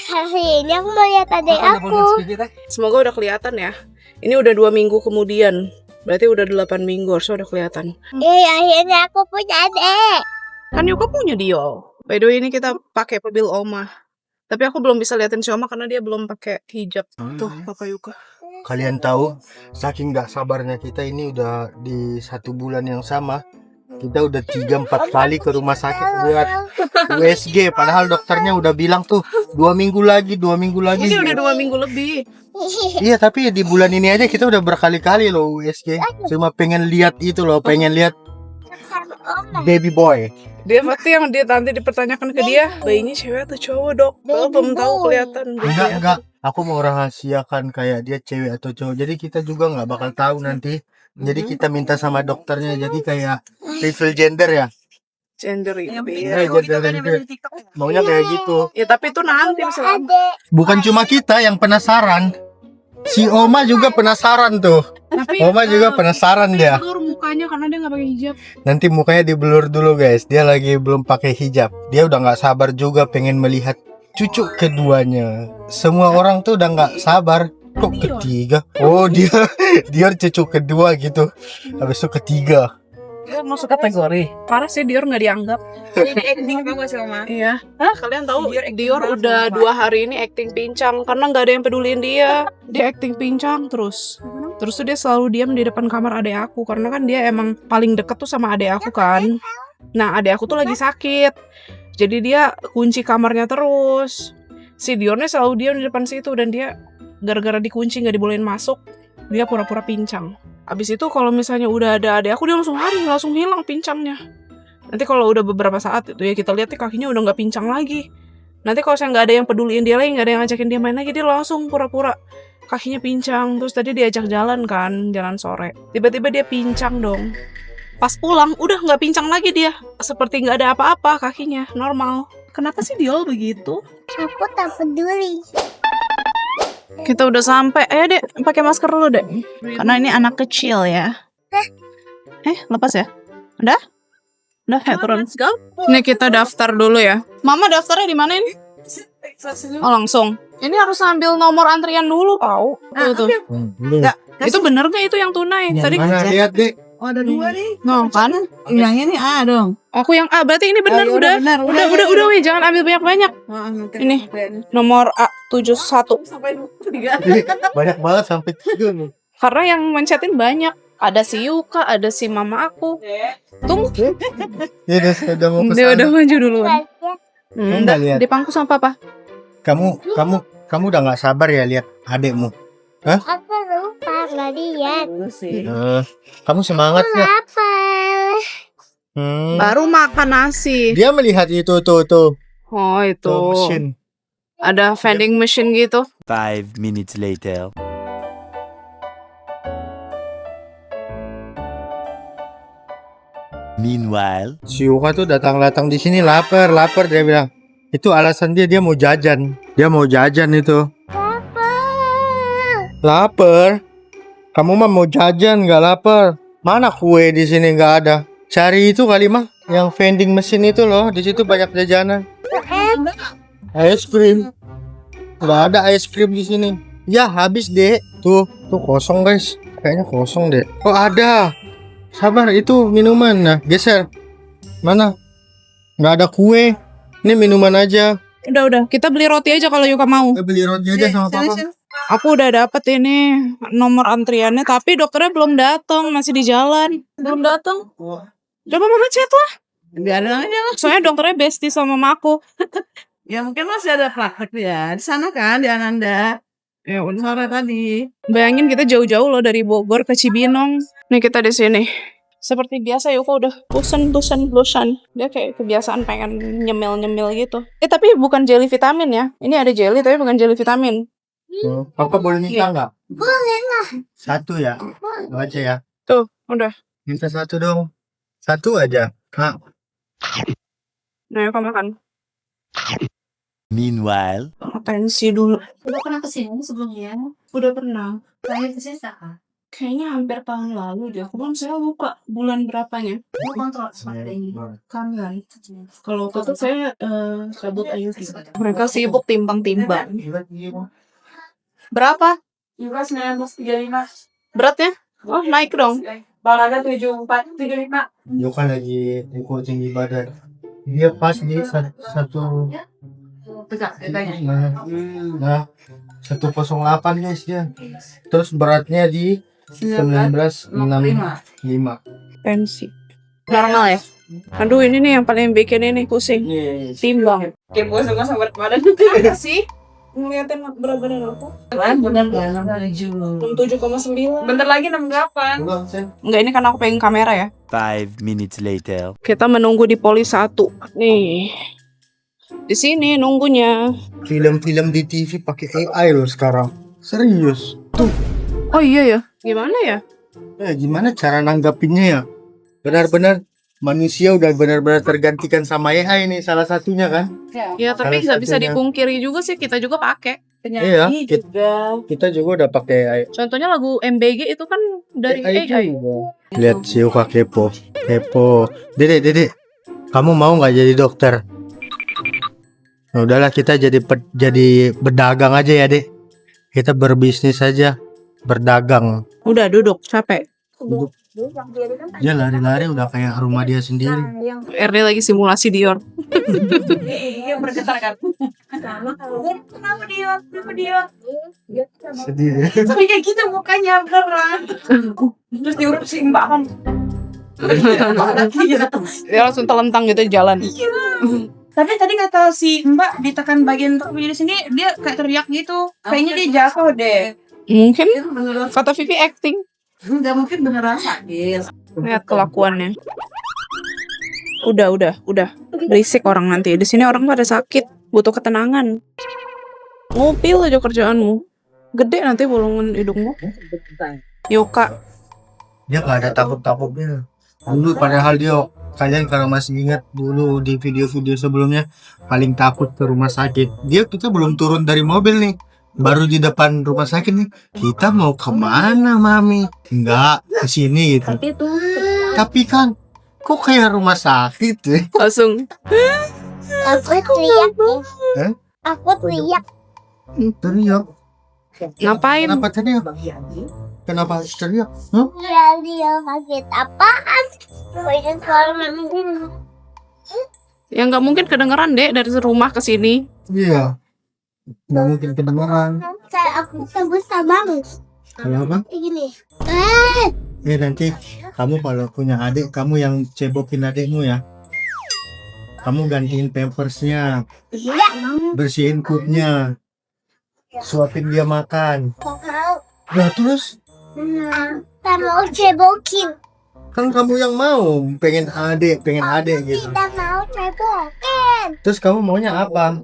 Hari ini aku mau lihat adik aku. Semoga udah kelihatan ya. Ini udah 2 minggu kemudian. Berarti udah 8 minggu harusnya udah kelihatan. Akhirnya aku punya adik. Kan Yuka punya Dio. By the way ini kita pakai mobil Oma. Tapi aku belum bisa liatin si Oma karena dia belum pakai hijab. Tuh Papa Yuka. Kalian tahu, saking gak sabarnya kita ini udah di 1 bulan yang sama. Kita udah 3-4 kali ke rumah sakit buat USG. Padahal dokternya udah bilang tuh 2 minggu lagi, 2 minggu lagi. Ini udah 2 minggu lebih. Iya, tapi di bulan ini aja kita udah berkali-kali loh USG. Cuma pengen lihat itu loh, pengen lihat baby boy. Dia pasti yang dia nanti dipertanyakan ke dia, bayinya cewek atau cowok dok? Kalau belum tahu kelihatan. Enggak. Aku mau rahasiakan kayak dia cewek atau cowok. Jadi kita juga nggak bakal tahu nanti. Jadi kita minta sama dokternya. Jadi kayak reveal gender ya. Gender itu. Maunya kayak gitu. Ya tapi itu nanti misalnya. Bukan cuma kita yang penasaran. Si Oma juga penasaran tuh. Oma juga penasaran dia. Blur mukanya karena dia nggak pakai hijab. Nanti mukanya diblur dulu guys. Dia lagi belum pakai hijab. Dia udah nggak sabar juga pengen melihat cucu keduanya. Semua orang tuh udah nggak sabar. Kok ketiga? Oh dia cucu kedua gitu. Habis itu ketiga. Dia masuk kategori. Parah sih Dior nggak dianggap. Jadi acting apa sih Oma? Iya. Kalian tahu Dior udah 2 hari ini acting pincang karena nggak ada yang peduliin dia. Dia acting pincang terus. Terus tuh dia selalu diam di depan kamar adek aku karena kan dia emang paling deket tuh sama adek aku kan. Nah adek aku tuh lagi sakit. Jadi dia kunci kamarnya terus. Si Diornya selalu diam di depan situ dan dia gara-gara dikunci nggak dibolehin masuk, dia pura-pura pincang. Abis itu kalau misalnya udah ada adek aku dia langsung lari, langsung hilang pincangnya. Nanti kalau udah beberapa saat itu ya kita lihat nih kakinya udah nggak pincang lagi. Nanti kalau saya nggak ada yang peduliin dia lagi, nggak ada yang ngajakin dia main lagi, dia langsung pura-pura kakinya pincang. Terus tadi diajak jalan kan, jalan sore. Tiba-tiba dia pincang dong. Pas pulang udah nggak pincang lagi dia, seperti nggak ada apa-apa kakinya, normal. Kenapa sih Diol begitu? Aku tak peduli. Kita udah sampai. Ayo dek, pakai masker dulu dek. Karena ini anak kecil ya. Lepas ya? Udah? Udah, ya turun. Ini kita daftar dulu ya. Mama daftarnya di mana ini? Oh langsung. Ini harus ambil nomor antrian dulu tau. Tuh. Itu bener gak itu yang tunai? Tadi Mana lihat deh. Oh ada 2 nih. no kan? Yang ini A dong. Aku yang A, berarti ini bener udah. Udah, weh, jangan ambil banyak-banyak. Ini nomor A71. Banyak banget sampai 3 nih. Karena yang mencetin banyak. Ada si Yuka, ada si mama aku. Tunggu. Dia udah mau Dia udah kesana. maju duluan. Nggak lihat. Di pangku sama papa. Kamu udah nggak sabar ya lihat adekmu. Aku lupa nggak lihat. Kamu semangat nggak? Apa? Baru makan nasi. Dia melihat itu tuh. Oh itu. Tuh mesin. Ada vending machine gitu. 5 minutes later. Meanwhile, Si Yuka tuh datang di sini lapar dia bilang. Itu alasan dia mau jajan. Dia mau jajan itu. Lapar. Kamu mah mau jajan nggak lapar? Mana kue di sini nggak ada? Cari itu kali mah yang vending mesin itu loh. Di situ banyak jajanan. Es krim. Nggak ada es krim di sini. Ya habis deh. Tuh kosong guys. Kayaknya kosong deh. Oh ada. Sabar itu minuman. Nah geser. Mana? Nggak ada kue. Ini minuman aja. Udah. Kita beli roti aja kalau Yuka mau. Beli roti aja sama papa. Aku udah dapet ini nomor antriannya, tapi dokternya belum datang, masih di jalan. Belum datang. Coba mama chat lah. Biarin aja lah. Soalnya dokternya bestie sama mama aku. Ya mungkin masih ada praktek ya. Di sana kan di Ananda. Ya udah sore tadi. Bayangin kita jauh-jauh loh dari Bogor ke Cibinong. Nih kita di sini. Seperti biasa Yuka udah bosan. Dia kayak kebiasaan pengen nyemil gitu. Tapi bukan jelly vitamin ya. Ini ada jelly tapi bukan jelly vitamin. Papa boleh minta nggak? Boleh lah. 1 ya? Lu aja ya. Tuh, udah. Minta 1 dong. 1 aja. Kak. Nah, Yuka makan. meanwhile, Atensi dulu. Udah pernah kesini sebelumnya? Udah pernah. Terakhir kesini Saka? Kayaknya hampir tahun lalu deh. Cuman saya lupa bulan berapanya. Kan. Kalau waktu itu saya cabut aja sih. Mereka sibuk timbang-timbang. Berapa? Yukas 1935. Beratnya? Oh, naik dong. Balaga 7435. Yuka lagi ikut tinggi badan. Dia pas di satu Tegak katanya. nah 108 guys dia. Terus beratnya di 1965. Pensi. Normal ya? Aduh, ini nih yang paling bikin ini pusing. Timbang. Kepo sama sahabat badan. Apa sih? Ngeliatin berat badan aku. Bener kan? 67,9. Bentar lagi 68. Enggak, ini karena aku pengen kamera ya. 5 minutes later. Kita menunggu di Polis 1. Nih. Di sini nunggunya. Film-film di TV pakai AI loh sekarang. Serius. Tuh. Oh iya ya. Gimana ya? Gimana cara nanggapinnya ya? Benar-benar manusia udah benar-benar tergantikan sama AI nih salah satunya kan? Ya, tapi Salah nggak bisa satunya. dipungkiri juga sih, kita juga pakai. Iya, kita juga udah pakai AI. Contohnya lagu MBG itu kan dari AI. juga. Lihat si Yuka kepo. Dedek. Kamu mau nggak jadi dokter? Nah, udahlah kita jadi berdagang aja ya, Dek. Kita berbisnis aja, berdagang. Udah duduk, capek. Dia lari-lari udah kayak rumah dia sendiri. RD lagi simulasi Dior. Iya bergetar kan. Kenapa dia? Sedih. Tapi kayak gitu mukanya beneran. Terus diurut si Mbak kan. Dia langsung telentang gitu di jalan. Tapi tadi kata si Mbak ditekan bagian di sini dia kayak teriak gitu. Kayaknya dia jatuh deh. Mungkin kata Vivi acting. Enggak mungkin beneran sakit. Lihat kelakuannya. Udah. Berisik orang nanti. Di sini orang pada sakit, butuh ketenangan. Ngupil aja kerjaanmu. Gede nanti bolongan hidungmu. Yuka. Dia gak ada takut-takutnya. Dulu padahal kalian kalau masih ingat dulu di video-video sebelumnya paling takut ke rumah sakit. Kita belum turun dari mobil nih. Baru di depan rumah sakit nih. Kita mau kemana, Mami? Enggak, ke sini gitu. Tapi kan kok kayak rumah sakit ya? Langsung. Aku teriak nih. Hah? Aku teriak. Teriak. Ngapain? Kenapa teriak? Kenapa harus teriak? Hah? Dia sakit apaan? Banyak suara mami. Ya nggak mungkin kedengeran deh dari rumah ke sini. Iya. Nggak mungkin kedengeran. Kayak aku sebut sama Kenapa? gini. Nanti kamu kalau punya adik, kamu yang cebokin adikmu ya. Kamu gantiin pampersnya, Iya. bersihin pupnya, suapin dia makan. Mau. Nah terus, Tak mau cebokin. kan kamu yang mau, pengen adik gitu. Tidak mau cebokin. Terus kamu maunya apa?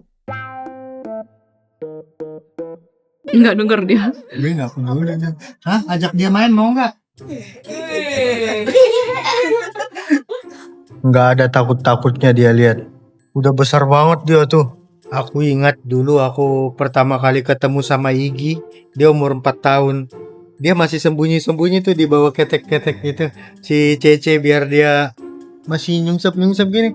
Nggak denger dia. Dia nggak peduli. Hah? Ajak dia main mau nggak? Nggak ada takut-takutnya dia, lihat. Udah besar banget dia tuh. Aku ingat dulu aku pertama kali ketemu sama Iggy, dia umur 4 tahun. Dia masih sembunyi-sembunyi tuh di bawah ketek-ketek gitu. Si Cece biar dia masih nyungsep-nyungsep gini.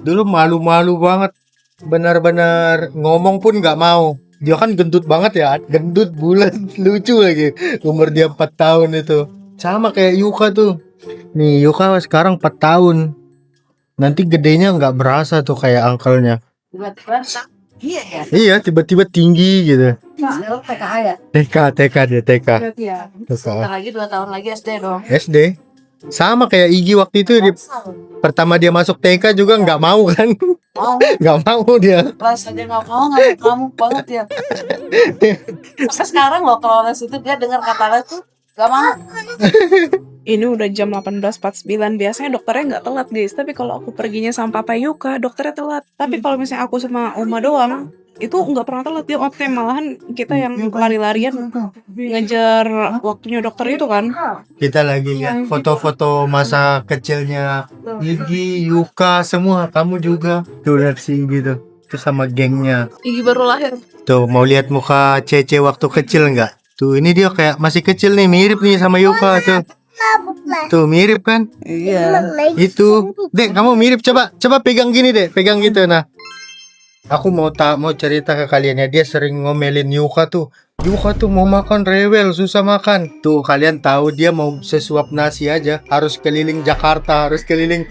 Dulu malu-malu banget. Benar-benar ngomong pun nggak mau. Dia kan gendut banget ya, gendut bulat, lucu lagi. Umur dia 4 tahun itu. Sama kayak Yuka tuh. Nih Yuka sekarang 4 tahun. Nanti gedenya nggak berasa tuh kayak uncle-nya. Iya ya. Iya, tiba-tiba tinggi gitu. PKA ya. TK dia TK. Berarti ya. TK. Lagi 2 tahun lagi SD dong. SD. Sama kayak Iggy waktu itu pertama dia masuk TK juga nggak mau kan? Nggak mau dia. Kelas aja nggak mau kamu banget ya. Sampai sekarang loh kalau les itu dia dengar kata les tuh nggak mau. Ini udah jam 18.49. Biasanya dokternya nggak telat guys. Tapi kalau aku perginya sama Papa Yuka, dokternya telat. Tapi kalau misalnya aku sama Oma doang, itu nggak pernah telat. Dia on time. Malahan kita yang lari-larian ngejar waktunya dokter itu kan. Kita lagi lihat foto-foto masa kecilnya Iggy, Yuka, semua. Kamu juga. Tuh lihat si Iggy tuh. Itu sama gengnya. Iggy baru lahir. Tuh mau lihat muka Cece waktu kecil nggak? Tuh, ini dia kayak masih kecil nih, mirip nih sama Yuka tuh. Tuh, mirip kan? Iya. Itu. Dek, kamu mirip. Coba pegang gini, Dek. Pegang gitu, nah. Aku mau cerita ke kalian ya, dia sering ngomelin Yuka tuh. Yuka tuh mau makan rewel, susah makan. Tuh, kalian tahu dia mau sesuap nasi aja harus keliling Jakarta, harus keliling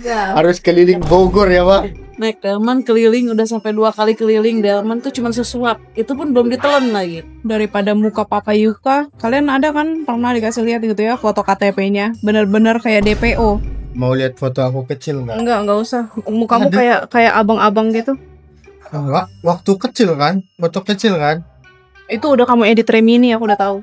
Bogor ya, Pak. Naik delman keliling udah sampai 2 kali keliling delman tuh cuma sesuap. Itu pun belum ditelan lagi. Daripada muka Papa Yuka, kalian ada kan pernah dikasih lihat gitu ya foto KTP-nya, bener-bener kayak DPO. Mau lihat foto aku kecil nggak? Enggak usah. Mukamu kayak abang-abang gitu. Enggak, waktu kecil kan? Foto kecil kan? Itu udah kamu edit Remini, aku udah tahu.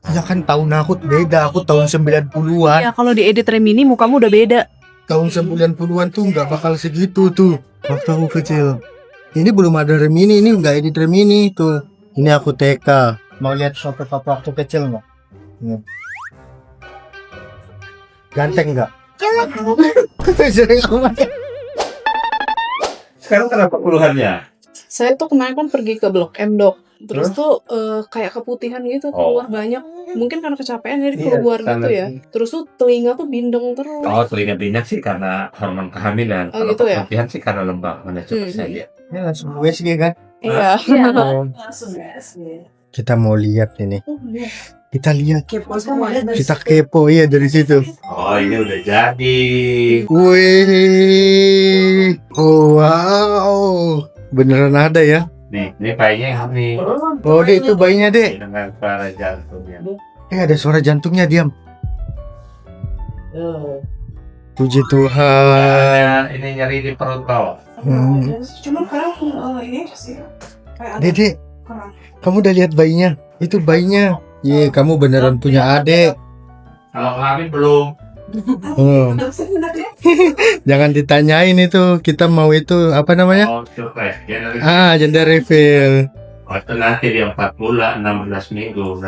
Ya kan tahun aku beda, aku tahun 90-an. Ya kalau diedit Remini mukamu udah beda. Tahun 90-an tuh nggak bakal segitu tuh waktu aku kecil. Ini belum ada Remini, ini nggak edit Remini tuh. Ini aku TK. Mau lihat foto papa waktu kecil nggak? Nih. Ganteng nggak? Jelek amat. Sekarang kenapa keluhannya? Saya tuh kemarin kan pergi ke Blok M, Dok. Terus tuh kayak keputihan gitu, keluar banyak. Mungkin karena kecapean jadi keluar gitu ya. Terus tuh telinga tuh bindeng terus. Oh, telinga binyak sih karena hormon kehamilan. Oh, Kalau gitu ya? keputihan sih karena lembab. Mana coba saya lihat. Ini langsung USG kan? Iya. Langsung ya. Kita mau lihat ini. Kita lihat. Kepo semua ya. Kita kepo ya dari situ. Oh, ini udah jadi. Wih. Oh, wow. Beneran ada ya? Nih, ini bayinya yang ini. Oh, Dek, itu bayinya, Dek. Dengan suara jantungnya. Ada suara jantungnya, diam. Puji Tuhan. Ini nyari di perut bawah. Cuma sekarang ini sih. Dedek, kamu udah lihat bayinya? Itu bayinya. Iya, kamu beneran punya adik. Kalau hamil belum. Jangan ditanyain itu. Kita mau itu apa namanya? Oh, surprise. Gender reveal. Waktu nanti dia 4 bulan, 16 minggu.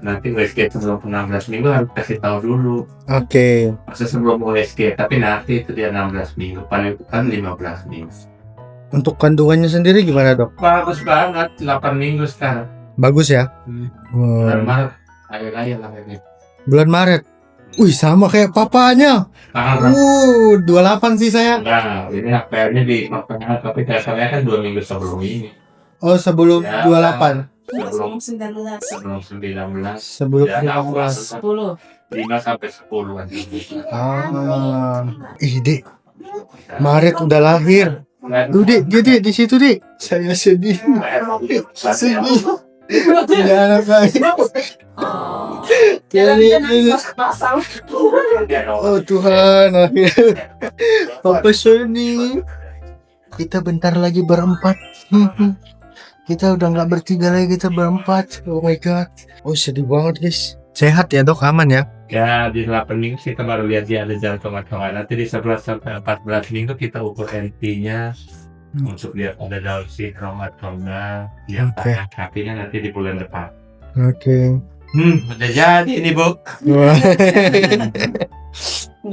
Nanti USG sebelum 16 minggu harus kasih tahu dulu. Oke. Masa sebelum USG, tapi nanti itu dia 16 minggu. Paling kan 15 minggu. Untuk kandungannya sendiri gimana, Dok? Bagus banget, 8 minggu sekarang. Bagus ya? Bulan Maret, akhir-akhir lah ini. Bulan Maret. Wih, sama kayak papanya. Tanggal 28 sih saya. Nah, ini HPR-nya di November, tapi dasarnya kan 2 minggu sebelum ini. Oh, sebelum Ya. 28. Sebelum 19. 19. Sebelum Ya, 19. 10. 5 sampai 10-an. Dek. Maret udah lahir. Tuh, Dek, dia di situ, Dek. Saya sedih. Sedih. Tidak anak saya. Oh Tuhan, akhirnya Papa Sony. Kita bentar lagi berempat. Kita udah nggak bertiga lagi, kita berempat. Oh my god. Oh sedih banget guys. Sehat ya Dok, aman ya? Ya, di 8 minggu kita baru lihat dia ada jantung-jantungan. Nanti di 11 sampai 14 minggu kita ukur NT-nya. Untuk lihat ada Down syndrome atau enggak. Lihat Oke. kakinya nanti di bulan depan. Oke. Udah jadi ini, Bu. Wah.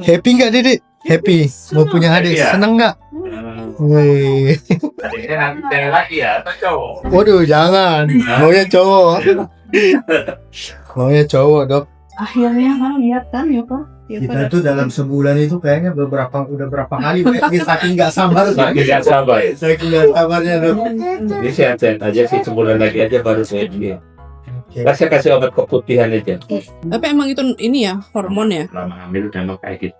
Happy nggak Dede? Happy. Mau punya adik. Happy ya? Seneng nggak? Wih. Adiknya nanti cewek lagi ya, atau cowok? Waduh, jangan. Maunya cowok. Maunya cowok, Dok. Akhirnya kan lihat kan ya Pak. Kita tuh dalam sebulan itu kayaknya udah berapa kali saking nggak sabar. Tidak sabar. Saking nggak sabarnya, Dok. Ini sehat-sehat aja sih, sebulan lagi aja baru saya dia. Oke. Saya kasih obat keputihan aja. Tapi emang itu ini ya hormon ya. Lama hamil udah mau kayak gitu.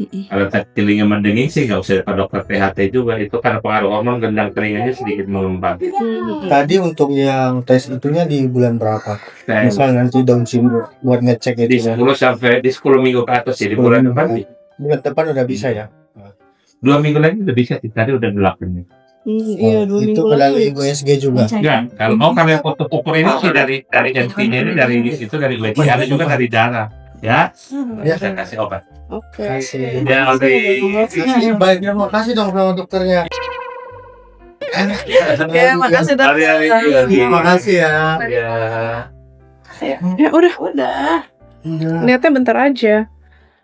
Kalau telinga mendenging sih nggak usah ke dokter THT juga, itu karena pengaruh hormon gendang telinganya sedikit mengembang. Tadi untuk yang tes itunya di bulan berapa? Saya Misal nanti Down syndrome buat ngecek di itu. 10 sampai di 10 minggu ke atas ya, di bulan depan nih. Bulan depan udah bisa ya? 2 minggu lagi udah bisa, tadi udah 8 nih. Iya, 2 itu minggu melalui lagi. USG juga. Ya, kalau yang foto ukur ini sih dari NT-nya ini dari itu dari USG, ada juga dari darah. Ya, Ya. saya kasih obat. Oke. Kasih. Ya, Makasih banyak, makasih dong sama dokternya. Oke, makasih Dok. Hari-hari Terima kasih ya. Ya. Ya udah, Udah. lihatnya bentar aja.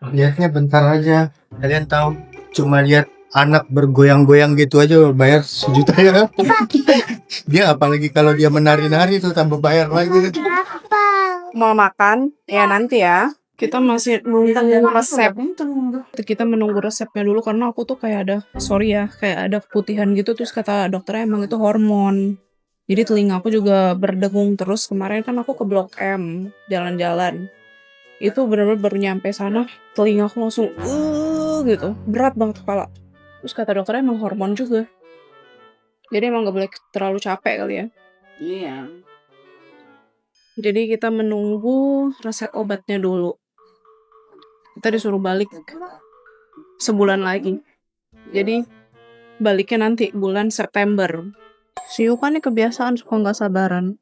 Lihatnya bentar aja. Kalian tahu, cuma lihat anak bergoyang-goyang gitu aja bayar 1 juta ya. Dia apalagi kalau dia menari-nari tuh tambah bayar lagi. Kenapa? Mau makan? Ya nanti ya. Kita masih nunggu resep. Kita menunggu resepnya dulu karena aku tuh kayak ada keputihan gitu, terus kata dokternya emang itu hormon. Jadi telinga aku juga berdengung terus. Kemarin kan aku ke Blok M jalan-jalan. Itu benar-benar baru nyampe sana, telinga aku langsung gitu. Berat banget kepala. Terus kata dokternya emang hormon juga. Jadi emang gak boleh terlalu capek kali ya. Iya. Jadi kita menunggu resep obatnya dulu. Kita disuruh balik sebulan lagi. Jadi baliknya nanti bulan September. Si Yuka nih kebiasaan suka nggak sabaran.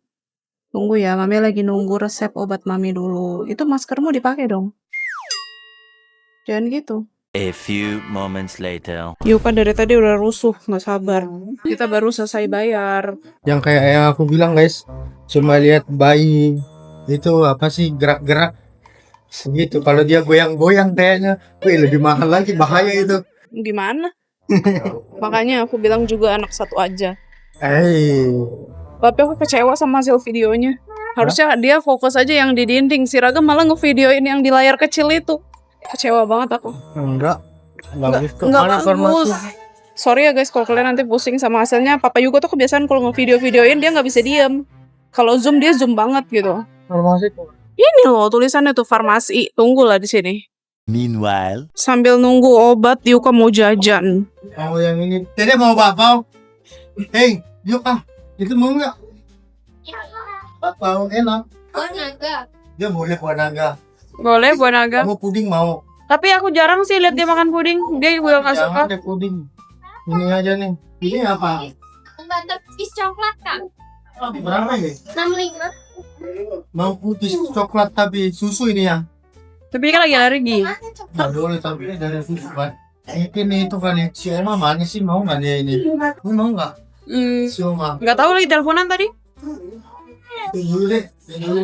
Tunggu ya, Mami lagi nunggu resep obat Mami dulu. Itu maskermu dipakai dong. Jangan gitu. A few moments later. Yuka dari tadi udah rusuh, nggak sabar. Kita baru selesai bayar. Yang kayak yang aku bilang guys, cuma lihat bayi itu apa sih gerak-gerak segitu. Kalau dia goyang-goyang kayaknya, lebih mahal lagi, bahaya itu. Gimana? Makanya aku bilang juga anak satu aja. Tapi aku kecewa sama hasil videonya. Harusnya dia fokus aja yang di dinding. Si Raga malah ngevideoin yang di layar kecil itu. Kecewa banget aku. Enggak Enggak Mana bagus. informasi? Sorry ya guys kalau kalian nanti pusing sama hasilnya. Papa juga tuh kebiasaan kalau ngevideo-videoin dia nggak bisa diem. Kalau zoom dia zoom banget gitu. Informasi tuh. Ini loh tulisannya tuh farmasi. Tunggulah di sini. Meanwhile, Sambil nunggu obat, Yuka mau jajan. Oh yang ini. Dede mau bakpao? Hei, yuk itu mau nggak? Bakpao enak. Naga. Dia boleh buat naga. Boleh buat naga. Kamu puding mau? Tapi aku jarang sih lihat dia makan puding. Dia juga nggak suka. Jangan deh puding. Ini aja nih. Ini apa? Ada pis coklat kak. Berapa ya? 65. Mau putih coklat tapi susu ini ya? Tapi kan lagi alergi. Nggak boleh tapi ini dari susu kan. Ini itu kan ya. Si Oma mana sih mau nggak dia ini? Lu mau nggak? Si Oma. Nggak tahu lagi teleponan tadi. Dulu deh. Dulu.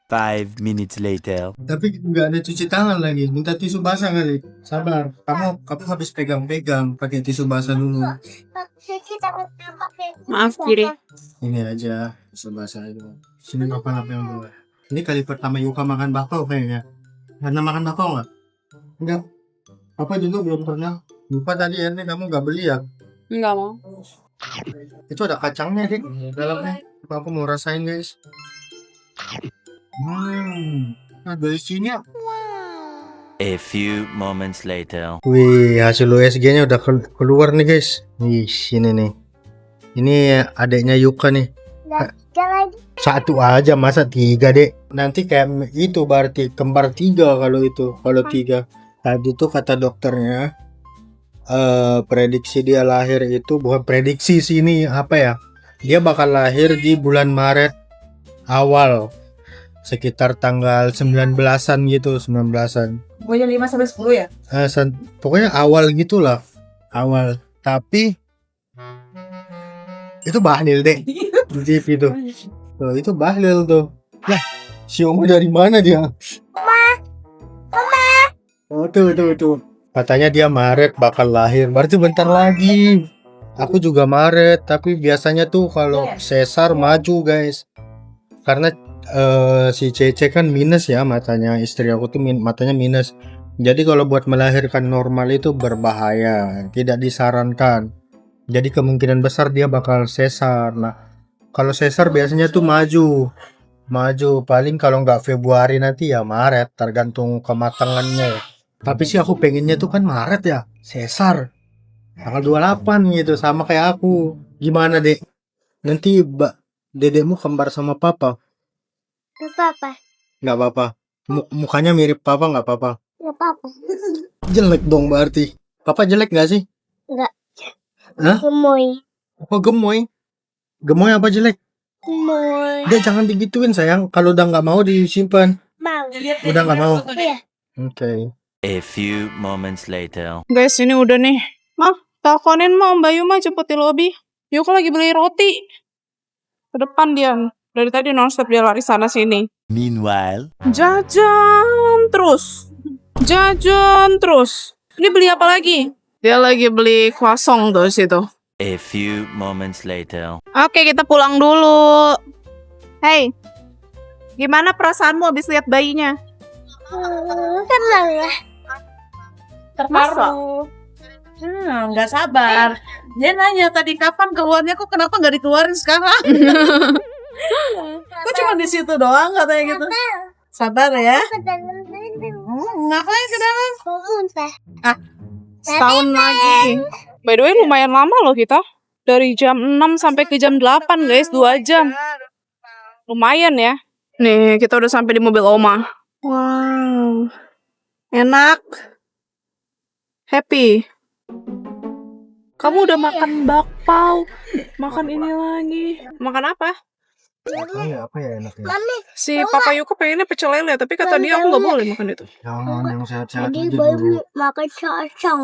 5 minutes later. Tapi nggak ada cuci tangan lagi. Minta tisu basah kali. Sabar. Kamu habis pegang-pegang pakai tisu basah dulu. Kita pakai. Maaf kiri. Ini aja tisu basah itu. Sini apa yang dulu. Ini kali pertama Yuka makan bakpao kayaknya. Pernah makan bakpao nggak? Enggak. Papa juga belum pernah. Lupa tadi ya, kamu nggak beli ya? Nggak mau. Itu ada kacangnya dik dalamnya. Aku mau rasain guys. Nah dari sini ya. A few moments later. Wih, hasil USG-nya udah keluar nih guys. Wih, sini nih. Ini adiknya Yuka nih. Jalan. 1 aja masa 3 dek. Nanti kayak itu berarti kembar 3 kalau itu. Kalau 3. Tadi tuh kata dokternya prediksi dia lahir itu bukan prediksi sini apa ya? Dia bakal lahir di bulan Maret awal. Sekitar tanggal 19-an gitu, 19-an. Pokoknya 5-10 ya? Pokoknya awal gitulah. Awal. Tapi itu Bahlil deh. Di TV tuh. Tuh, itu Bahlil tuh. Lah, si Oma dari mana dia? Oh, tuh. Katanya dia Maret bakal lahir. Berarti bentar lagi. Aku juga Maret, tapi biasanya tuh kalau sesar maju, guys. Karena si Cece kan minus ya matanya, istri aku tuh matanya minus. Jadi kalau buat melahirkan normal itu berbahaya, tidak disarankan. Jadi kemungkinan besar dia bakal sesar. Nah, kalau sesar biasanya tuh maju paling kalau nggak Februari nanti ya Maret, tergantung kematangannya ya. Tapi sih aku pengennya tuh kan Maret ya, sesar tanggal 28 gitu sama kayak aku. Gimana dek? Nanti dedekmu kembar sama papa? Gak apa-apa. Nggak apa-apa. Mukanya mirip papa nggak apa-apa? Gak apa-apa. Jelek dong berarti. Papa jelek nggak sih? Nggak. Hah? Gemoy. Oh gemoy? Gemoy apa jelek? Gemoy. Dia jangan digituin sayang. Kalau udah nggak mau disimpan. Mau. Udah nggak mau. Iya. Oke. A few moments later. Guys, ini udah nih. Mah, teleponin Mbak Bayu mah cepet di lobby. Yuka lagi beli roti. Ke depan dia. Dari tadi nonstop dia lari sana sini. Meanwhile, Jajan terus. Jajan terus. Ini beli apa lagi? Dia lagi beli croissant tuh situ. A few moments later. Oke, kita pulang dulu. Hey, gimana perasaanmu habis lihat bayinya? Tenang lah. Terharu. Nggak sabar. Dia nanya tadi kapan keluarnya, kok kenapa nggak dikeluarin sekarang? Kok cuma di situ doang katanya gitu. Sabar ya. Ngapain ke dalam? Muntah. Setahun lagi. By the way, lumayan lama loh kita. Dari jam 6 sampai ke jam 8, guys. 2 jam. Lumayan ya. Nih, kita udah sampai di mobil Oma. Wow. Enak. Happy. Kamu udah makan bakpao. Makan ini lagi. Makan apa? Apa ya enaknya? Mami, Si Papa Yuka pengennya pecel lele, tapi kata dia aku nggak boleh makan itu. Jangan yang sehat-sehat tadi aja baru dulu. makan kacang.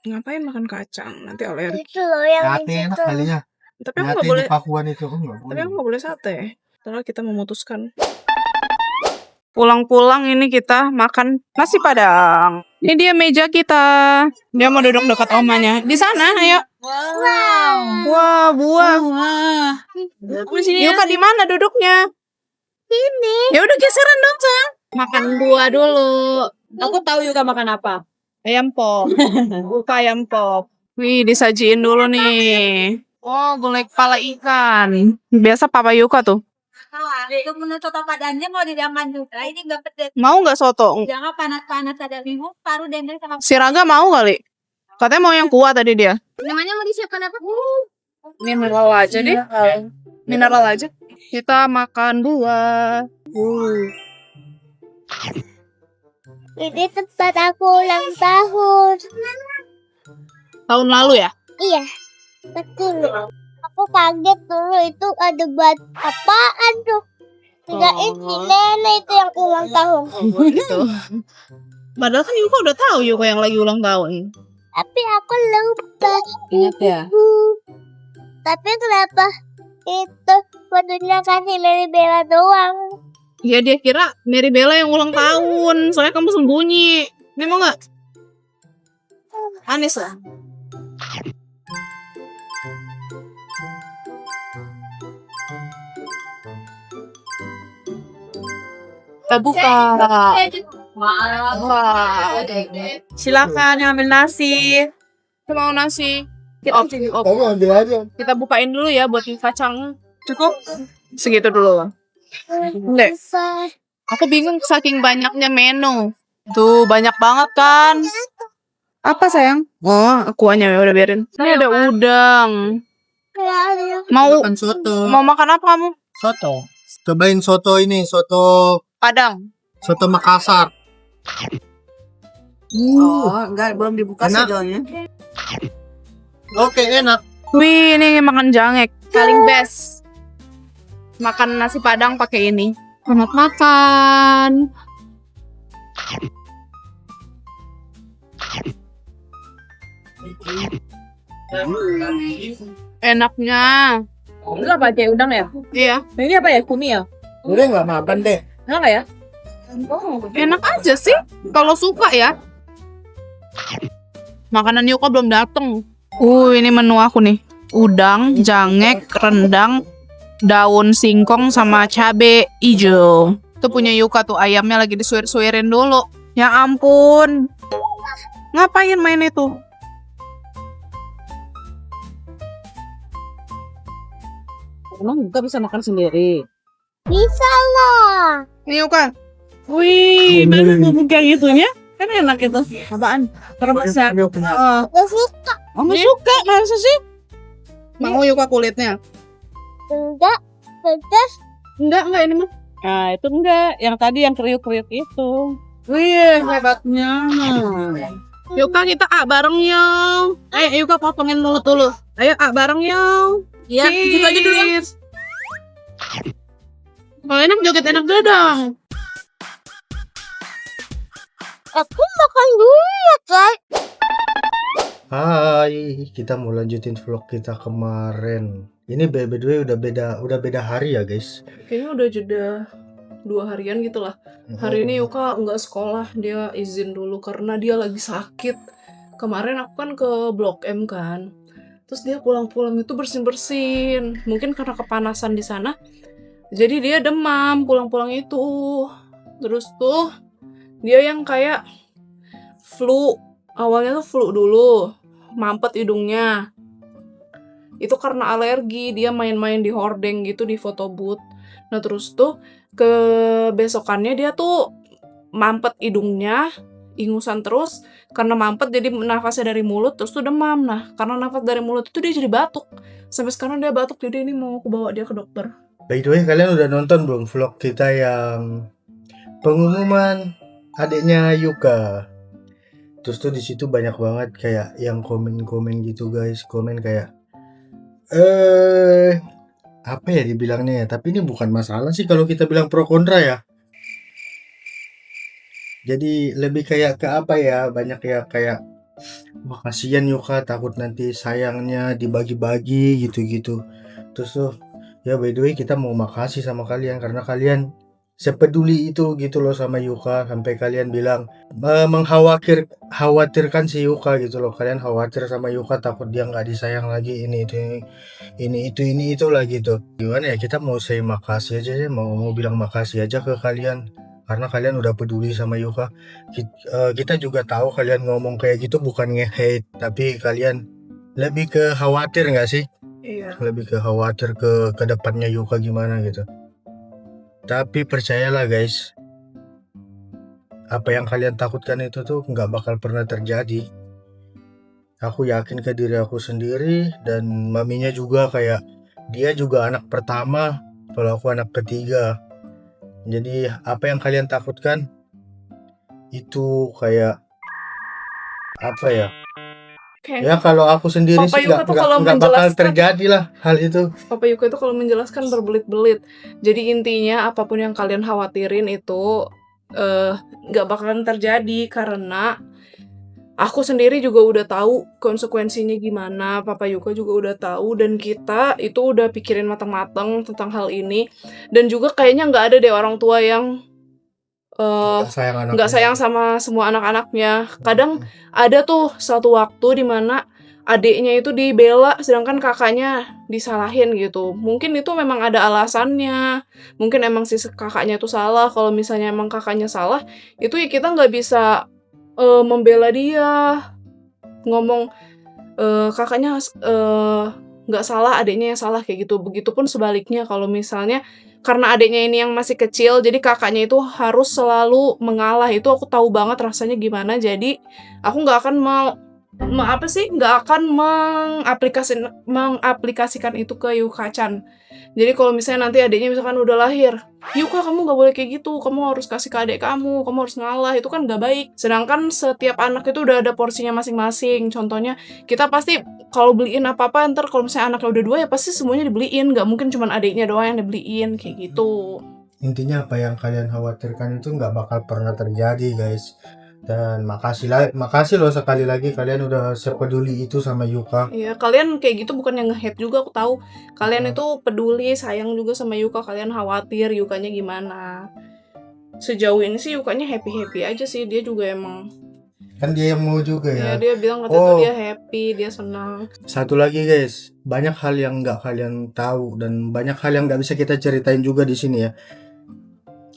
Ngapain makan kacang? Nanti alergi. Itu loh yang Hati di enak situ. kalinya. Tapi aku Hati nggak di boleh. Pakuan itu kan nggak Tapi boleh. aku nggak boleh sate. Setelah kita memutuskan. Pulang-pulang ini kita makan nasi padang. Ini dia meja kita. Dia mau duduk dekat omanya. Di sana, ayo. Wah, buah. Wah. Yuka di mana duduknya? Ini. Ya udah geseran dong, Sang. Makan buah dulu. Aku tahu juga makan apa. Ayam pop. Buka ayam pop. Wih, disajiin dulu nih. Oh, gulai kepala ikan. Biasa Papa Yuka tuh. Itu menurut soto padangnya mau didangan juga. Ini nggak pedes. Mau nggak soto? Jangan panas-panas ada minggu. Paru dendeng sama. Si Raga mau kali? Katanya mau yang kuat tadi dia. Namanya mau disiapkan apa? Mineral aja deh. Mineral aja. Kita makan buah. Ini tempat aku ulang tahun. Tahun lalu ya? Iya. Betul. Aku kaget dulu itu ada buat apaan tuh. Kirain si nenek itu yang ulang tahun. Gitu. Padahal kan Yuka udah tahu Yuka yang lagi ulang tahun. Tapi aku lupa. Ingat ya. Tapi kenapa itu fotonya kasih Mary Bella doang? Ya dia kira Mary Bella yang ulang tahun. Soalnya kamu sembunyi. Ini mau nggak? Anis lah. Kita buka. Wah. Silakan yang ambil nasi. Kita mau nasi. Kamu ambil aja. Kita bukain dulu ya buat kacang. Cukup? Segitu dulu. Enggak. Besar. Aku bingung saking banyaknya menu. Tuh banyak banget kan. Apa sayang? Oh, kuahnya ya udah biarin. Ini ada udang. Mau Makan soto. mau makan apa kamu? Soto. Cobain soto ini, soto Padang. Makassar. Oh, enggak, belum dibuka Enak. segalanya. Oke, enak. Wih, ini makan jangek. Paling best. Makan nasi Padang pakai ini. Selamat makan. Enaknya. Itu apa aja udang ya? Iya, Ini apa ya? Kumi ya? Udah nggak makan deh. Enggak ya? enak aja sih. Kalau suka ya. Makanan Yuka belum dateng. Ini menu aku nih. Udang, jangek, rendang, daun singkong sama cabe hijau. Itu punya Yuka tuh, ayamnya lagi disuir-suirin dulu. Ya ampun. Ngapain main itu? Emang buka bisa makan sendiri. Bisa lah. Nih Yuka. Wih, baru ngomong kayak gitunya. Kan enak itu. Apaan? Rebusnya. Gak suka. Kamu suka, masa sih? Mau Yuka kulitnya? Enggak. Pedas. Enggak ini mah. Nah, itu enggak. Yang tadi yang kriuk-kriuk itu. Wih, hebatnya. Yuka kita bareng yuk. Yuka potongin mulut dulu. Ayo bareng yuk. Iya, gitu aja dulu. Kalau enak joget enak dong. Aku makan dulu ya, guys. Hai, kita mau lanjutin vlog kita kemarin. Ini by the way udah beda hari ya guys. Kayaknya udah jeda 2 harian gitulah. Hari ini Yuka nggak sekolah, dia izin dulu karena dia lagi sakit. Kemarin aku kan ke Blok M kan, terus dia pulang-pulang itu bersin-bersin. Mungkin karena kepanasan di sana, jadi dia demam pulang-pulang itu. Terus tuh dia yang kayak flu. Awalnya tuh flu dulu, mampet hidungnya. Itu karena alergi, dia main-main di hordeng gitu di foto booth. Nah terus tuh ke besokannya dia tuh mampet hidungnya, ingusan terus. Karena mampet jadi nafasnya dari mulut, terus tuh demam. Nah karena nafas dari mulut itu dia jadi batuk. Sampai sekarang dia batuk, jadi ini mau aku bawa dia ke dokter. By the way, kalian udah nonton belum vlog kita yang pengumuman adiknya Yuka? Terus tuh di situ banyak banget kayak yang komen-komen gitu guys, komen kayak apa ya dibilangnya ya, tapi ini bukan masalah sih kalau kita bilang pro kontra ya. Jadi lebih kayak ke apa ya, banyak ya kayak wah kasihan Yuka, takut nanti sayangnya dibagi-bagi gitu-gitu. Terus tuh ya by the way kita mau makasih sama kalian karena kalian sepeduli itu gitu loh sama Yuka, sampai kalian bilang khawatirkan si Yuka gitu loh. Kalian khawatir sama Yuka, takut dia nggak disayang lagi, ini itu lah gitu. Gimana ya, kita mau say makasih aja ya, mau bilang makasih aja ke kalian karena kalian udah peduli sama Yuka. Kita juga tahu kalian ngomong kayak gitu bukan nge-hate, tapi kalian lebih ke khawatir nggak sih? Iya. Lebih ke khawatir ke depannya Yuka gimana gitu. Tapi percayalah guys, apa yang kalian takutkan itu tuh nggak bakal pernah terjadi. Aku yakin ke diri aku sendiri, dan maminya juga, kayak dia juga anak pertama, kalau aku anak ketiga. Jadi apa yang kalian takutkan itu kayak apa ya? Ya kalau aku sendiri Papa sih Yuka tuh kalau nggak bakal menjelaskan- terjadi lah hal itu. Papa Yuka itu kalau menjelaskan berbelit-belit. Jadi intinya apapun yang kalian khawatirin itu nggak bakalan terjadi karena aku sendiri juga udah tahu konsekuensinya gimana. Papa Yuka juga udah tahu, dan kita itu udah pikirin matang-matang tentang hal ini. Dan juga kayaknya nggak ada deh orang tua yang nggak sayang sama semua anak-anaknya. Kadang ada tuh satu waktu dimana adiknya itu dibela sedangkan kakaknya disalahin gitu. Mungkin itu memang ada alasannya, mungkin emang si kakaknya itu salah. Kalau misalnya emang kakaknya salah, itu ya kita nggak bisa membela dia, ngomong kakaknya nggak salah, adiknya yang salah kayak gitu. Begitupun sebaliknya, kalau misalnya karena adiknya ini yang masih kecil, jadi kakaknya itu harus selalu mengalah. Itu aku tahu banget rasanya gimana. Jadi aku nggak akan nggak akan mengaplikasikan itu ke Yuka-chan. Jadi kalau misalnya nanti adiknya misalkan udah lahir, Yuka kamu nggak boleh kayak gitu, kamu harus kasih ke adik kamu harus ngalah, itu kan nggak baik. Sedangkan setiap anak itu udah ada porsinya masing-masing. Contohnya kita pasti kalau beliin apa-apa, ntar kalau misalnya anaknya udah 2 ya pasti semuanya dibeliin, nggak mungkin cuma adiknya doang yang dibeliin kayak gitu. Intinya apa yang kalian khawatirkan itu nggak bakal pernah terjadi guys. Dan makasih loh sekali lagi kalian udah sepeduli itu sama Yuka. Iya, kalian kayak gitu bukan yang nge-hate juga, aku tahu. Kalian itu peduli, sayang juga sama Yuka, kalian khawatir Yukanya gimana. Sejauh ini sih Yukanya happy-happy aja sih, dia juga emang. Kan dia yang mau juga ya. Ya, dia bilang katanya dia happy, dia senang. Satu lagi guys, banyak hal yang nggak kalian tahu dan banyak hal yang nggak bisa kita ceritain juga di sini ya.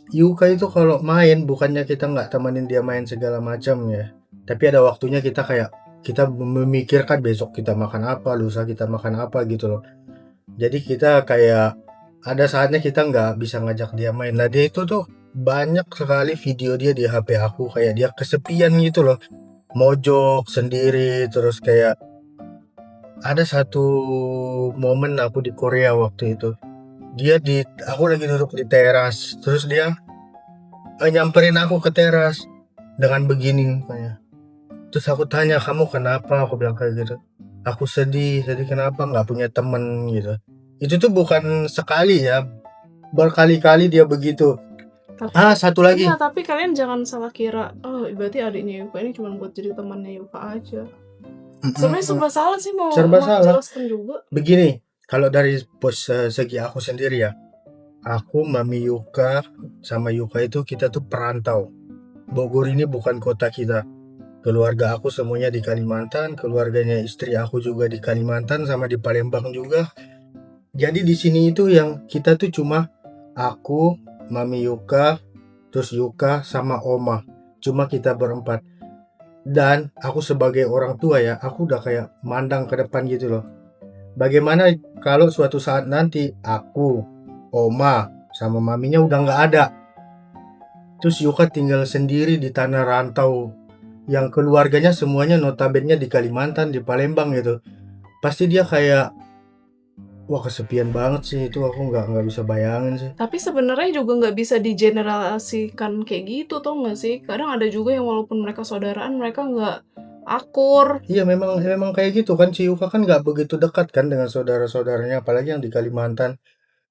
Yuka itu kalau main, bukannya kita nggak temenin dia main segala macam ya, tapi ada waktunya kita memikirkan besok kita makan apa, lusa kita makan apa gitu loh. Jadi kita kayak ada saatnya kita nggak bisa ngajak dia main. Nah dia itu tuh banyak sekali video dia di HP aku, kayak dia kesepian gitu loh, mojok sendiri. Terus kayak ada satu momen aku di Korea waktu itu, aku lagi duduk di teras, terus dia nyamperin aku ke teras dengan begini kayak. Terus aku tanya, kamu kenapa? Aku bilang kayak gitu, aku sedih kenapa, nggak punya temen gitu. Itu tuh bukan sekali ya, berkali-kali dia begitu. Satu lagi. Iya, tapi kalian jangan salah kira, berarti adiknya Yuka ini cuma buat jadi temannya Yuka aja. Sebenarnya serba salah sih, mau Serba salah. jelaskan juga. Begini, kalau dari segi aku sendiri ya, Aku, Mami Yuka, sama Yuka itu kita tuh perantau. Bogor ini bukan kota kita. Keluarga aku semuanya di Kalimantan, keluarganya istri aku juga di Kalimantan sama di Palembang juga. Jadi di sini itu yang kita tuh cuma aku, Mami Yuka, terus Yuka sama Oma. Cuma kita berempat. Dan aku sebagai orang tua ya, aku udah kayak mandang ke depan gitu loh. Bagaimana kalau suatu saat nanti aku, Oma, sama maminya udah nggak ada. Terus Yuka tinggal sendiri di tanah rantau yang keluarganya semuanya notabene di Kalimantan, di Palembang gitu. Pasti dia kayak, wah kesepian banget sih, itu aku nggak bisa bayangin sih. Tapi sebenarnya juga nggak bisa digeneralisasikan kayak gitu, tau nggak sih? Kadang ada juga yang walaupun mereka saudaraan, mereka nggak akur. Iya memang kayak gitu kan, si Yuka kan nggak begitu dekat kan dengan saudara-saudaranya, apalagi yang di Kalimantan,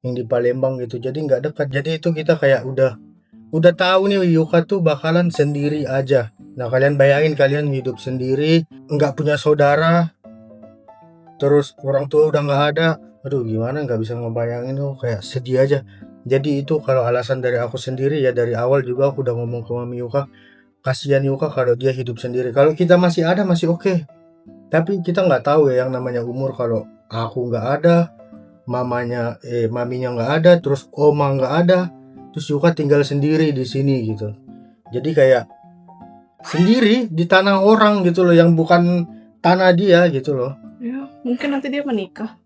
yang di Palembang gitu. Jadi nggak dekat. Jadi itu kita kayak udah tahu nih Yuka tuh bakalan sendiri aja. Nah kalian bayangin kalian hidup sendiri, nggak punya saudara, terus orang tua udah nggak ada. Aduh gimana, nggak bisa ngebayangin tuh, kayak sedih aja. Jadi itu kalau alasan dari aku sendiri ya, dari awal juga aku udah ngomong ke Mami Yuka, kasihan Yuka kalau dia hidup sendiri. Kalau kita masih ada masih oke. Tapi kita nggak tahu ya yang namanya umur, kalau aku nggak ada, maminya nggak ada, terus oma nggak ada, terus Yuka tinggal sendiri di sini gitu. Jadi kayak sendiri di tanah orang gitu loh, yang bukan tanah dia gitu loh. Ya, mungkin nanti dia menikah.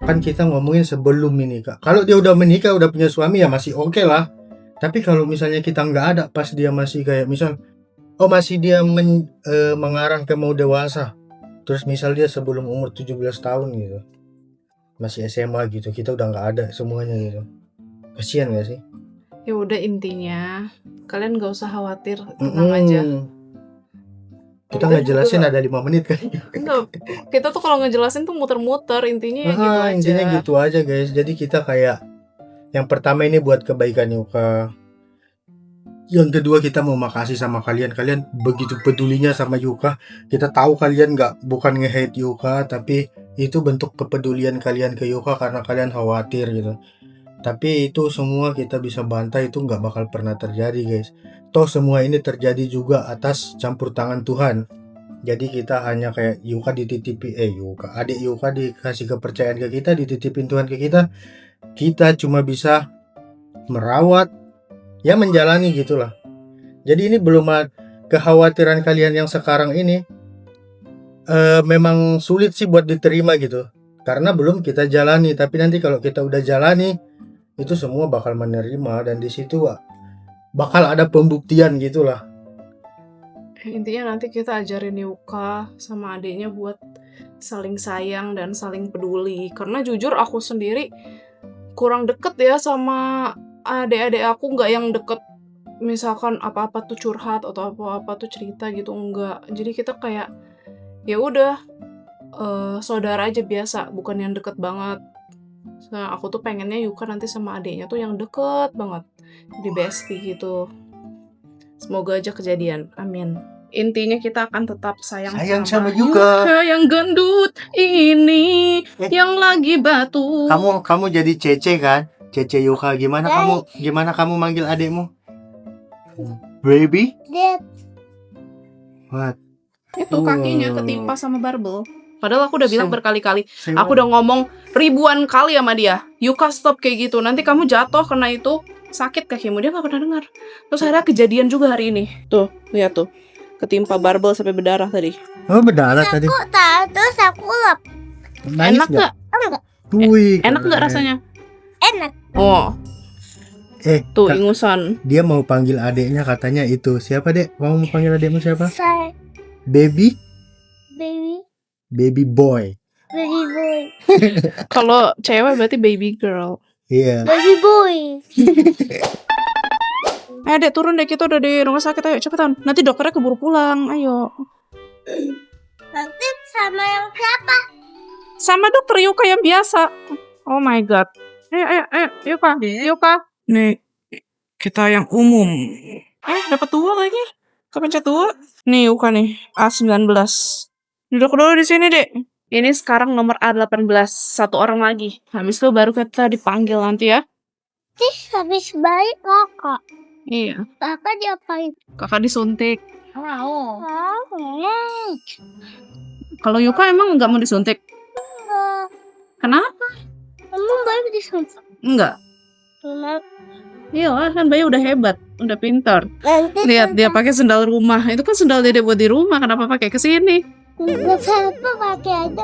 Kan kita ngomongin sebelum menikah. Kalau dia udah menikah, udah punya suami ya masih oke lah. Tapi kalau misalnya kita nggak ada pas dia masih kayak misal, masih dia mengarah ke mau dewasa. Terus misal dia sebelum umur 17 tahun gitu, masih SMA gitu, kita udah nggak ada semuanya gitu. Kasian gak sih? Ya udah, intinya kalian nggak usah khawatir, tenang aja. Kita nggak jelasin ada 5 menit kan? Enggak, kita tuh kalau ngejelasin tuh muter-muter, intinya ya gitu aja. Intinya gitu aja guys. Jadi kita kayak, yang pertama ini buat kebaikan Yuka. Yang kedua kita mau makasih sama kalian. Kalian begitu pedulinya sama Yuka. Kita tahu kalian bukan nge-hate Yuka, tapi itu bentuk kepedulian kalian ke Yuka karena kalian khawatir gitu. Tapi itu semua kita bisa bantai, itu nggak bakal pernah terjadi guys. Toh semua ini terjadi juga atas campur tangan Tuhan. Jadi kita hanya kayak adik Yuka dikasih kepercayaan ke kita, dititipin Tuhan ke kita. Kita cuma bisa merawat, ya menjalani gitulah. Jadi ini belum kekhawatiran kalian yang sekarang ini memang sulit sih buat diterima gitu. Karena belum kita jalani, tapi nanti kalau kita udah jalani, itu semua bakal menerima, dan di situ bakal ada pembuktian gitulah. Intinya nanti kita ajarin Yuka sama adiknya buat saling sayang dan saling peduli. Karena jujur aku sendiri kurang deket ya sama adik-adik aku, nggak yang deket misalkan apa-apa tuh curhat atau apa-apa tuh cerita gitu, enggak. Jadi kita kayak ya udah saudara aja biasa, bukan yang deket banget. Nah, aku tuh pengennya Yuka nanti sama adiknya tuh yang deket banget, di bestie gitu. Semoga aja kejadian, amin. Intinya kita akan tetap sayang sama Yuka. yang gendut ini, yang lagi batu. Kamu jadi Cece kan? Cece Yuka, gimana kamu manggil adikmu? Baby? Dad, What? Itu kakinya ketimpa sama barbel. Padahal aku udah bilang berkali-kali. Say Aku what? udah ngomong ribuan kali sama dia, Yuka stop kayak gitu, nanti kamu jatuh karena itu sakit kakimu. Dia gak pernah dengar. Terus akhirnya kejadian juga hari ini. Tuh, lihat tuh, ketimpa barbel sampai berdarah tadi. Oh berdarah tadi. aku tahu, terus aku lap. Nangis Enak nggak? Enggak, Wih, Enak nggak rasanya? enak. Oh, tuh Kak, ingusan. dia mau panggil adiknya katanya itu. Siapa dek? Kamu mau panggil adikmu siapa? Say, Baby? baby Baby boy. boy. Kalau cewek berarti baby girl. Iya. Baby boy. Dek, turun deh, kita udah di rumah sakit, ayo cepetan. Nanti dokternya keburu pulang, ayo. Nanti sama yang siapa? Sama dokter Yuka yang biasa. Oh my god. Ayo, Yuka. Nih, kita yang umum. Dapat 2 lagi. Kepencet 2. Nih Yuka nih, A19. Duduk dulu di sini, Dek. Ini sekarang nomor A18, 1 orang lagi. Habis itu baru kita dipanggil nanti ya. Terus habis bayi kakak. Iya, Kakak diapain? kakak disuntik. Oh. Kalau Yuka emang nggak mau disuntik? Kenapa? Emang bayi disuntik? Enggak. Iya kan Bayu udah hebat, udah pintar. Nanti Lihat dia pakai sendal rumah. Itu kan sendal Dede buat di rumah. Kenapa pakai ke sini? nggak apa pakai aja.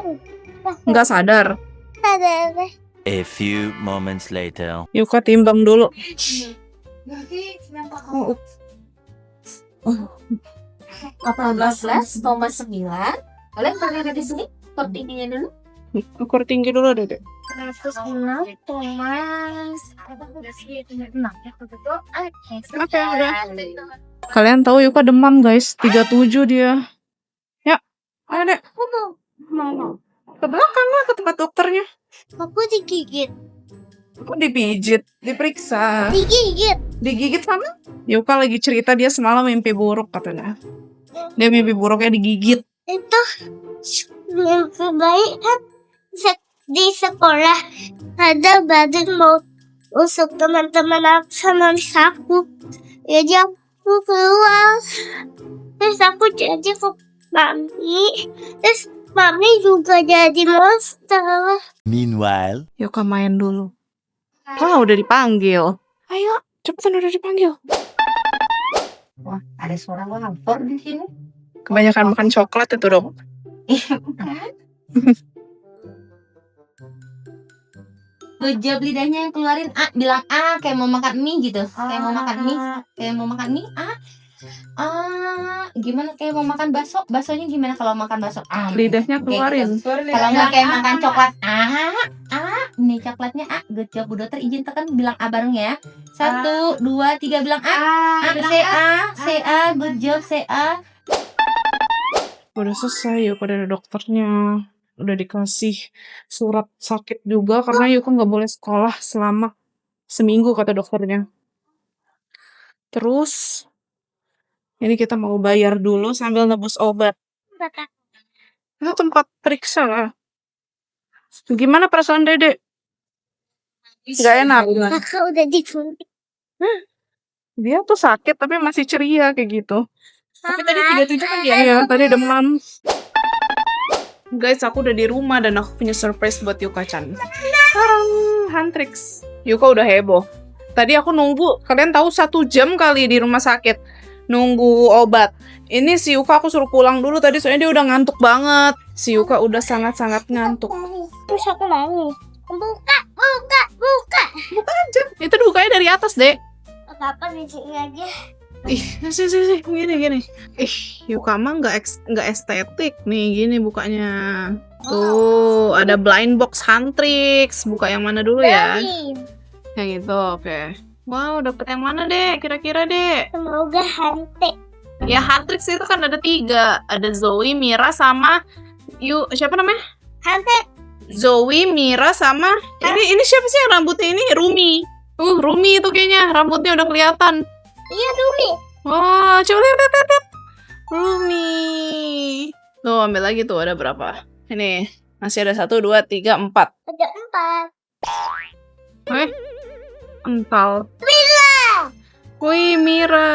Nggak sadar. Ada. A few moments later. Yuka timbang dulu. 18,9. Kalian berdiri di sini, tingginya dulu. Ukur tinggi dulu Dede. 106, Thomas. Oke, udah. Kalian tahu Yuka demam guys, 37 dia. Ya, ayo Dek. Mau. Ke belakang lah, ke tempat dokternya. Aku digigit. Kok dipijit, diperiksa, Digigit. digigit sama? Yuka lagi cerita dia semalam mimpi buruk katanya. Dia mimpi buruknya digigit. Itu mimpi baik kan di sekolah ada badan mau usuk teman-teman aku sama aku. Jadi aku keluar. Terus aku jadi ke mami. Terus mami juga jadi monster. Meanwhile. Yuka main dulu. Wah, udah dipanggil. Ayo, cepetan udah dipanggil. Wah, ada suara lampu di sini. Kebanyakan makan coklat itu dong. Good job lidahnya yang keluarin A, bilang A kayak mau makan mie gitu. Kayak mau makan mie, kayak mau makan mie A. Gimana kayak mau makan bakso? Baksonya gimana kalau makan bakso? Lidahnya keluarin. Kalau nggak kayak makan coklat ini coklatnya A. Good job Bu Dokter, izin tekan bilang A bareng ya. 1, 2, 3 bilang A. C A, good job C A. Udah selesai Yuka dari dokternya. Udah dikasih surat sakit juga karena Yuka nggak boleh sekolah selama seminggu kata dokternya. Terus ini kita mau bayar dulu sambil nebus obat. Itu tempat periksa lah. Gimana perasaan Dede? Gak enak. Kakak udah disuntik. Dia tuh sakit tapi masih ceria kayak gitu. Tapi tadi 37 kan ya? Iya, tadi demam. Guys, aku udah di rumah dan aku punya surprise buat Yuka-chan. Tarang, Huntrix. Yuka udah heboh. Tadi aku nunggu, kalian tahu 1 jam kali di rumah sakit. Nunggu obat. Ini si Yuka aku suruh pulang dulu tadi soalnya dia udah ngantuk banget. Si Yuka udah sangat-sangat ngantuk. Terus aku mau. Buka. Buka aja. Itu dibukanya dari atas, Dek. Apa di sini aja? Ih, sih, gini. Ih, Yuka mah nggak estetik nih, gini bukanya. Tuh, ada blind box Huntrix. Buka yang mana dulu ya? Yang itu, oke. Wow, dapet yang mana deh? Kira-kira deh. Semoga hantu. Ya Huntrix itu kan ada 3. Ada Zoe, Mira, sama siapa namanya? Hantu. Zoe, Mira, sama ini siapa sih yang rambutnya ini? Rumi. Rumi itu kayaknya rambutnya udah kelihatan. Iya, Dumi. Wah, coba lihat. Rumi. Tuh, ambil lagi tuh, ada berapa? Ini, masih ada 1, 2, 3, 4. Ada 4. Ental. Mira. Wih, Mira.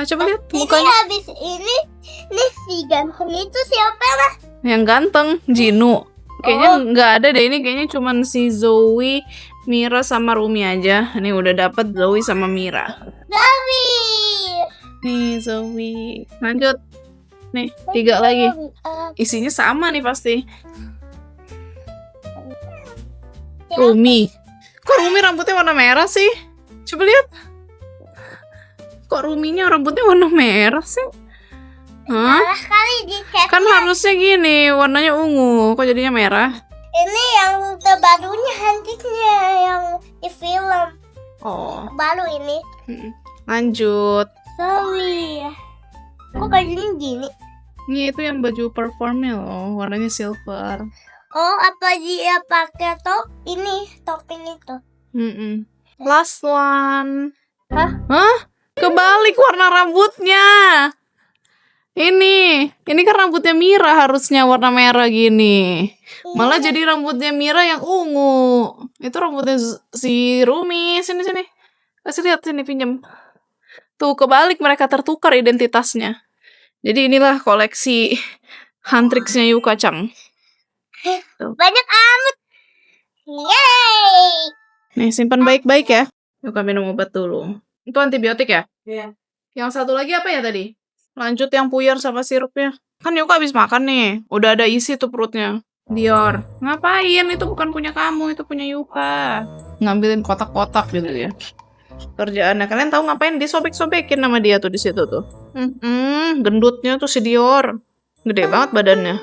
Coba lihat Ini mukanya. habis ini si ganteng itu siapa lah? Yang ganteng, Jinu. Kayaknya nggak ada deh, ini kayaknya cuman si Zoe, Mira, sama Rumi aja. Ini udah dapet Zoe sama Mira. Dami. Nih, Zoe. Lanjut. Nih, 3 lagi. Isinya sama nih pasti. Rumi. Kok Rumi rambutnya warna merah sih? Coba lihat. Kok Ruminya rambutnya warna merah sih? Hah? Salah kali di chat. Kan harusnya gini, warnanya ungu. Kok jadinya merah? Ini yang terbarunya hantunya yang di film. Oh. Baru ini. Lanjut. Sorry. Kok bajunya gini? Ini itu yang baju performnya loh, warnanya silver. Oh, apa dia pakai topping itu? Last one. Hah? Kebalik warna rambutnya. Ini kan rambutnya Mira harusnya warna merah gini. Malah jadi rambutnya Mira yang ungu. Itu rambutnya si Rumi. Sini. Kasih lihat sini, pinjam. Tuh, kebalik mereka tertukar identitasnya. Jadi inilah koleksi Huntrix-nya Yuka-chan. Banyak amat. Yeay. Nih, simpan baik-baik ya. Yuka minum obat dulu. Itu antibiotik ya? Iya. Yang satu lagi apa ya tadi? Lanjut yang puyer sama sirupnya. Kan Yuka habis makan nih. Udah ada isi tuh perutnya. Dior, ngapain? Itu bukan punya kamu, itu punya Yuka. Ngambilin kotak-kotak gitu ya. Kerjaannya kalian tahu ngapain? Disobek-sobekin sama dia tuh di situ tuh. Gendutnya tuh si Dior. Gede banget badannya.